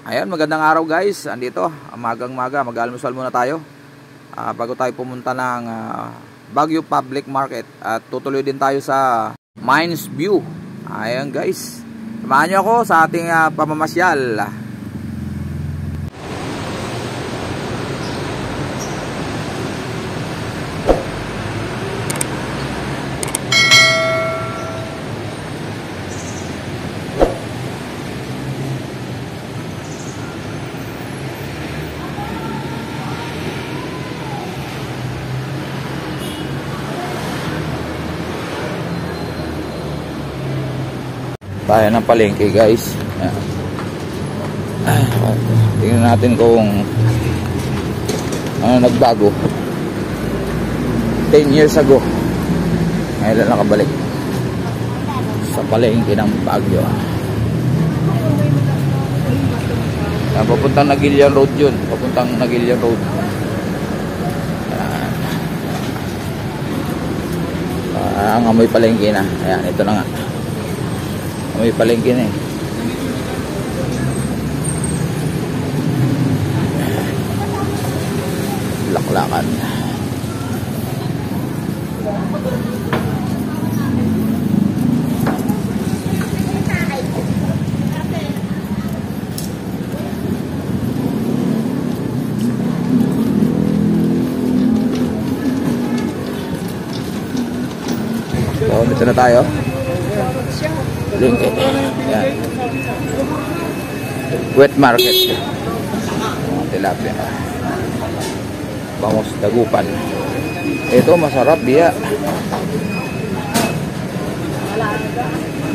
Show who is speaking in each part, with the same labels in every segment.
Speaker 1: Ayan, magandang araw guys. Andito, magang-maga, mag-almusal muna tayo. Bago tayo pumunta ng Baguio Public Market. At tutuloy din tayo sa Mines View. Ayan guys. Samahan nyo ako sa ating pamamasyal. Tayo ng palengke guys. Tingnan natin kung ano nagbago 10 years ago. Ngayon lang nakabalik sa palengke ng Baguio. Papuntang Nagilian Road yun. Papuntang Nagilian Road. Ang amoy palengke na. Ayan, ito na nga. May palengke na eh. Laklakan. So, dito na tayo. Lingke. Yan. Wet market. Tilapia. Bangus dagupan. Ito masarap, biya.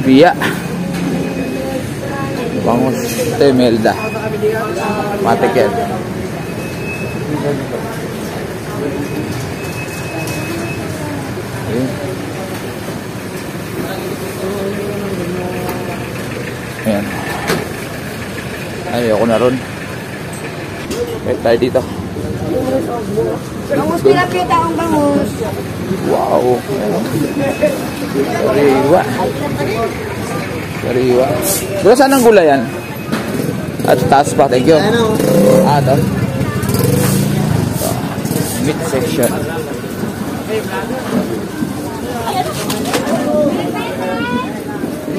Speaker 1: Biya. Bangus temelda. Matiken. Ayan. Ayoko na ron. Wait tayo dito.
Speaker 2: Bangus tilapia taong bangus.
Speaker 1: Wow. Sariwa. Sariwa. Bro, saan ang gulay yan? At taas pa. Thank you. Ito. Meat section.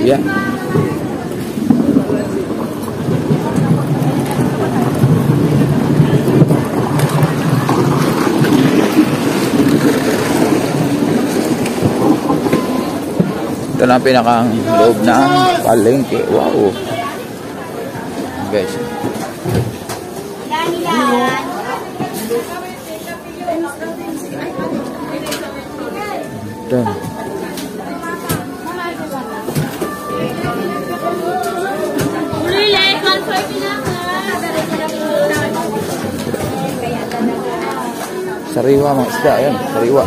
Speaker 1: Yeah. Ito na ang pinakang loob ng palengke. Wow. Guys. Ito. Sariwa mga isda. Ayan. Sariwa.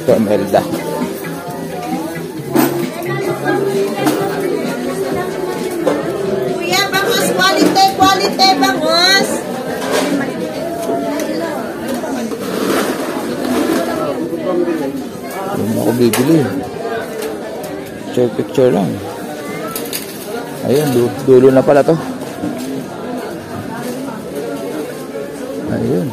Speaker 1: Ito, melda.
Speaker 2: Kuya, bangus. Quality, quality, bangus.
Speaker 1: Hindi ako bibili. Picture lang. Ayun, dulo na pala to. Ayun.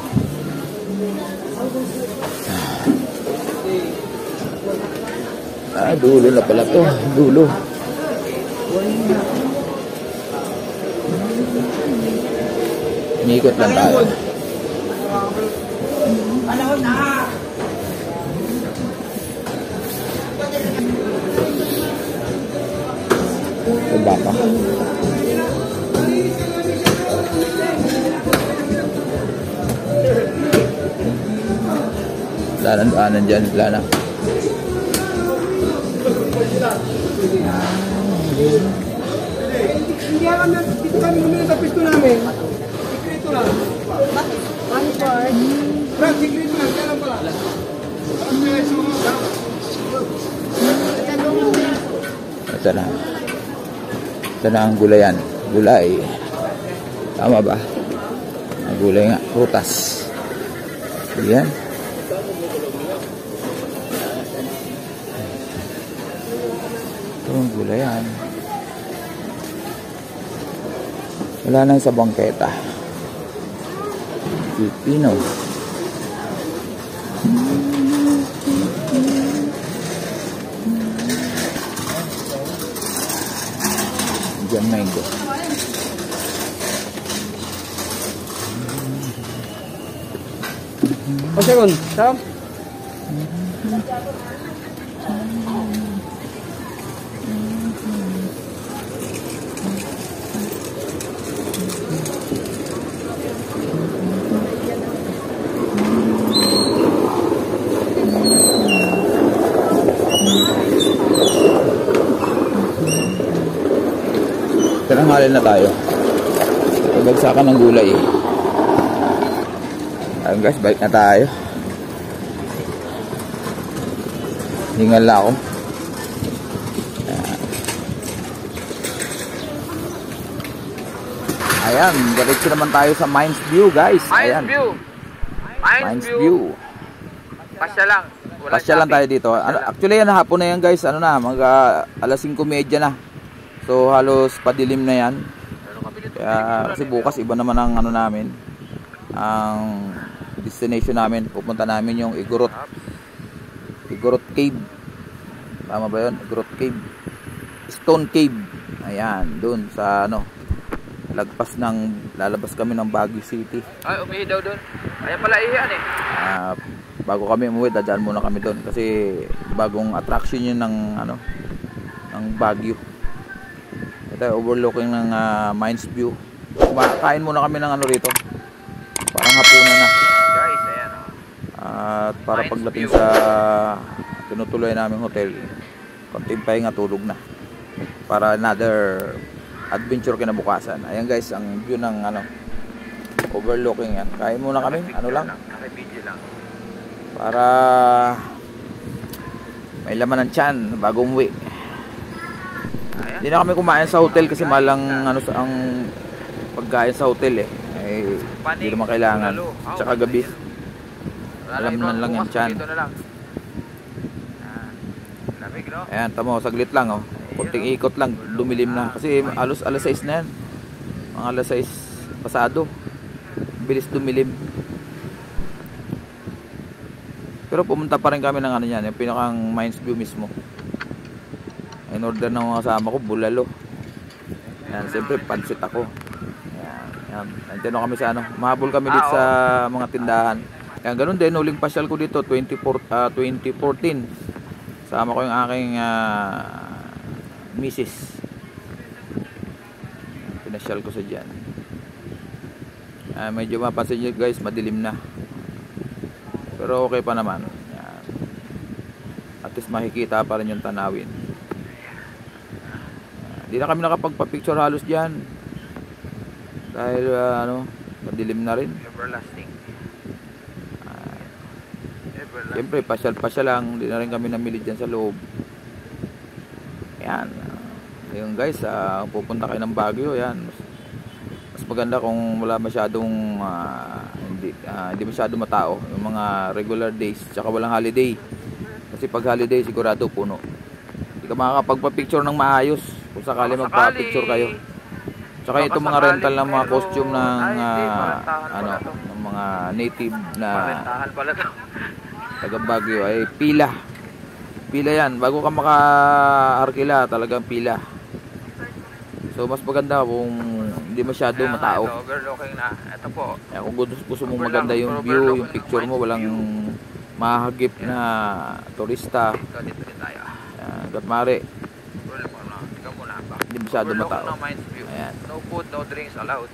Speaker 1: Dulo na pala to. Dulo. Umikot lang tayo. Ito baka. Daanan dyan. Lana.
Speaker 3: Hindi alam na dito kami bumili sa pisto namin. Sikreto lang. Brad, sikreto lang. Kaya lang pala.
Speaker 1: Ito na. Ito na ang gulayan. Gulay. Tama ba? Ang gulay nga. Prutas. Ayan. Ito yung gulayan. Wala na sa bangketa. Pipino. Diyan mango.
Speaker 3: O second, Sam?
Speaker 1: Tanghali na tayo. Pabagsakan ng gulay. Ayun guys, balik na tayo. Hingal na ako. Ayan, diretso naman tayo sa Mines View guys. Ayan. Mines View.
Speaker 4: Pasya lang.
Speaker 1: Pasya lang tayo dito. Actually yan, hapon na yan guys. Ano na, mag alas 5:30 na. So halos padilim na yan. Kaya kasi bukas iba naman ang ano namin. Ang destination namin. Pupunta namin yung Igorot Cave. Tama ba yun? Igorot Cave. Stone Cave. Ayan, dun sa ano. Lalabas kami ng Baguio City.
Speaker 4: Ay, umihi daw doon. Ayan pala ihiyan eh.
Speaker 1: Bago kami umuwi, dadaan muna kami doon kasi bagong attraction yun ng ano, ng Baguio. Ito overlooking ng Mines View. Kain muna kami ng ano rito. Parang hapunan na.
Speaker 4: Guys, ayan oh.
Speaker 1: At para
Speaker 4: Mines
Speaker 1: pagdating
Speaker 4: View.
Speaker 1: sa tinutuloy naming hotel, konting pahinga, tulog na. Para another adventure kinabukasan. Ayan guys, ang view ng ano, overlooking yan. Kain muna kami, ano lang.
Speaker 4: Naka-video lang.
Speaker 1: Para may laman ng tiyan bago umuwi. Hindi na kami kumain sa hotel kasi malang ano sa ang pagkain sa hotel eh. Ay, hindi naman kailangan. Tsaka gabi. Alam na lang yan tiyan.
Speaker 4: Dito na lang. Lamig no?
Speaker 1: Ayan, tamo, saglit lang oh. Kunting ikot lang, dumilim na. Kasi alas 6 na yan. Mga alas 6 pasado. Bilis dumilim. Pero pumunta pa rin kami ng ano yan, yung pinakang Mines View mismo. In order ng mga kasama ko, bulalo. Yan, siyempre pansit ako. Yan, nandiyan kami sa ano, mahabol kami dito sa mga tindahan. Yan, ganun din, huling pasyal ko dito, 2014. Sama ko yung aking misis. Pinasyal ko sa dyan. Medyo mapansin nyo guys, madilim na. Pero okay pa naman. Yan. At least makikita pa rin yung tanawin. Hindi na kami nakapagpa-picture halos dyan. Dahil ano, madilim na rin.
Speaker 4: Everlasting.
Speaker 1: Siyempre, pasyal-pasyal lang. Hindi na rin kami namili dyan sa loob. Yan. Ayun guys, pupunta kayo ng Baguio. Yan. Mas maganda kung wala masyadong hindi masyado matao. Yung mga regular days. Tsaka walang holiday. Kasi pag holiday, sigurado puno. Hindi ka makakapagpa-picture ng maayos. Kung sakali magpa-picture kayo. Tsaka itong mga rental ng mga costume ng ano, ng mga native na
Speaker 4: Parentahan pala to.
Speaker 1: taga Baguio ay pila yan bago ka maka-arkila, talagang pila. So mas maganda kung hindi masyado matao.
Speaker 4: Ito, overlooking na. Ito po.
Speaker 1: Kaya kung gusto mo maganda yung view, yung picture mo, walang mahagip na turista.
Speaker 4: Dito din tayo.
Speaker 1: Hanggat maaari,
Speaker 4: Tingnan mo na ba?
Speaker 1: hindi masyado matao.
Speaker 4: Overlook ng Mines View.
Speaker 1: Ayan.
Speaker 4: No food, no drinks allowed.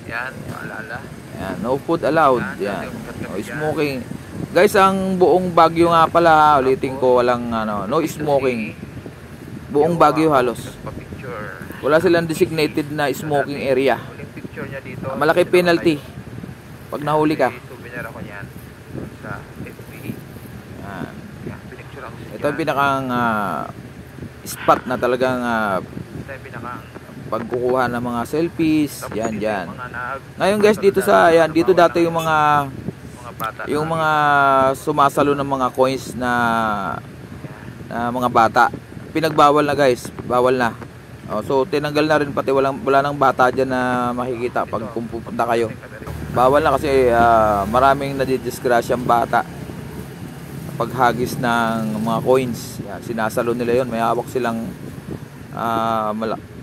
Speaker 4: Yan, maalala.
Speaker 1: Ayan, no food allowed. Yan. No smoking. Guys, ang buong Baguio nga pala, ulitin ko, walang ano, no smoking. Buong Baguio halos.
Speaker 4: Pa-picture.
Speaker 1: Wala silang designated na smoking area.
Speaker 4: Huling picture niya dito.
Speaker 1: Malaki penalty pag nahuli ka.
Speaker 4: Souvenir ako niyan sa FB.
Speaker 1: Yan.
Speaker 4: Yan, pinicture ako sa
Speaker 1: Ito yung pinakang spot na talagang
Speaker 4: Ito yung pinakang
Speaker 1: pagkukuha ng mga selfies. Yan, yan.
Speaker 4: mga nag
Speaker 1: Ngayon guys, dito sa yan, dito dati yung mga
Speaker 4: bata.
Speaker 1: yung mga sumasalo ng mga coins na mga bata. Pinagbawal na guys, bawal na. So tinanggal na rin, pati wala nang bata dyan na makikita pag pupunta kayo. Bawal na kasi maraming nadidisgrasyang bata paghagis ng mga coins. Yan, sinasalo nila yon. May hawak silang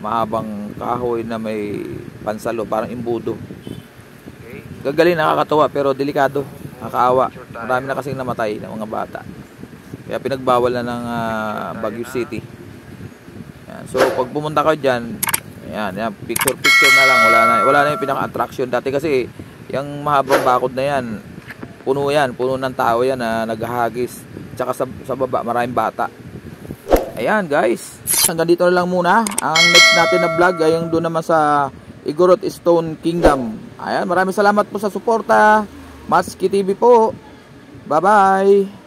Speaker 1: mahabang kahoy na may pansalo, parang imbudo. Gagaling, nakakatuwa pero delikado, nakakaawa. Marami na kasing namatay ng mga bata. Kaya pinagbawal na ng Baguio City. Yan. So pag pumunta kayo dyan, yan, picture na lang, wala na yung pinaka-attraction. Dati kasi yung mahabang bakod na yan, puno ng tao yan na naghahagis. Tsaka sa baba maraming bata. Ayan guys, hanggang dito na lang muna. Ang next natin na vlog ay yung doon naman sa Igorot Stone Kingdom. Ayan, maraming salamat po sa suporta. Matsuki TV po. Bye bye.